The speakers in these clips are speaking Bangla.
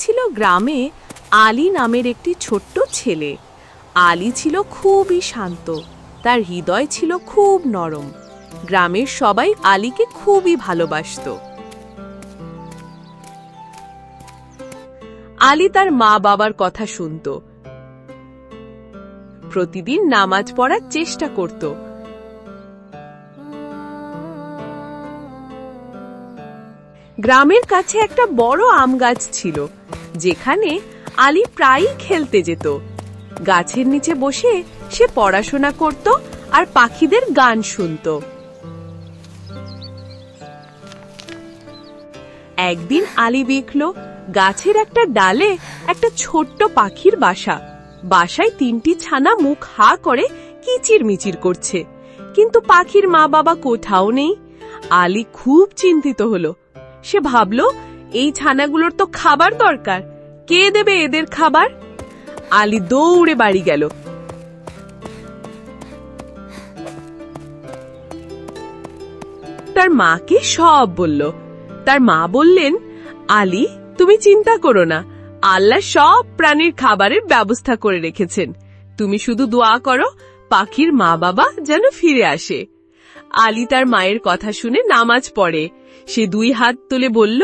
ছিল গ্রামে আলী নামের একটি ছোট্ট ছেলে। আলী ছিল খুবই শান্ত, তার হৃদয় ছিল খুব নরম। গ্রামের সবাই আলীকে খুবই ভালোবাসত। আলী তার মা বাবার কথা শুনত, প্রতিদিন নামাজ পড়ার চেষ্টা করত। গ্রামের কাছে একটা বড় আম গাছ ছিল, যেখানে আলী প্রায়ই খেলতে যেত। গাছের নিচে বসে সে পড়াশোনা করত আর পাখিদের গান শুনত। একদিন আলী দেখল গাছের একটা ডালে একটা ছোট্ট পাখির বাসা। বাসায় 3টি ছানা মুখ হা করে কিচিরমিচির করছে, কিন্তু পাখির মা বাবা কোথাও নেই। আলী খুব চিন্তিত হলো। সে ভাবল, এই ছানাগুলোর তো খাবার দরকার, কে দেবে এদের খাবার? আলী দৌড়ে বাড়ি গেল। তার মাকে সব বলল। তার মা বললেন, আলী, তুমি চিন্তা করো না, আল্লাহ সব প্রাণীর খাবারের ব্যবস্থা করে রেখেছেন। তুমি শুধু দোয়া করো পাখির মা বাবা যেন ফিরে আসে। আলী তার মায়ের কথা শুনে নামাজ পড়ে। সে 2 হাত তুলে বলল,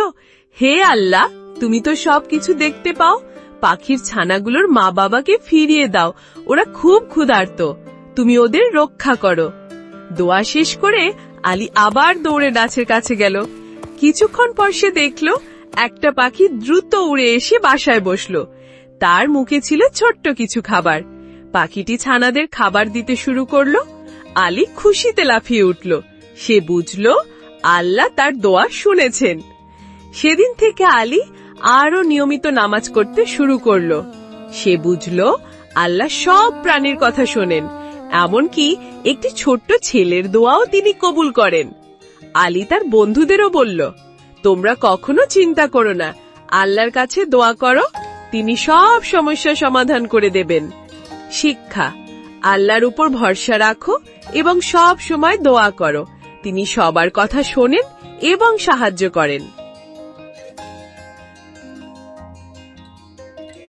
হে আল্লাহ, তুমি তো সবকিছু দেখতে পাও, পাখির ছানাগুলোর মা বাবাকে ফিরিয়ে দাও, ওরা খুব ক্ষুধার্ত, তুমি ওদের রক্ষা করো। দোয়া শেষ করে আলী আবার দৌড়ে গাছের কাছে গেল। কিছুক্ষণ পর সে দেখল একটা পাখি দ্রুত উড়ে এসে বাসায় বসল। তার মুখে ছিল ছোট্ট কিছু খাবার। পাখিটি ছানাদের খাবার দিতে শুরু করলো। আলী খুশিতে লাফিয়ে উঠল। সে বুঝল আল্লাহ তার দোয়া শুনেছেন। সেদিন থেকে আলী আরো নিয়মিত নামাজ করতে শুরু করলো। সে বুঝল আল্লাহ সব প্রাণীর কথা শোনেন, এমনকি একটি ছোট্ট ছেলের দোয়াও তিনি কবুল করেন। আলী তার বন্ধুদেরও বলল, তোমরা কখনো চিন্তা করো না, আল্লাহর কাছে দোয়া করো, তিনি সব সমস্যা সমাধান করে দেবেন। শিক্ষা: আল্লাহর উপর ভরসা রাখো এবং সব সময় দোয়া করো, তিনি সবার কথা শোনেন এবং সাহায্য করেন।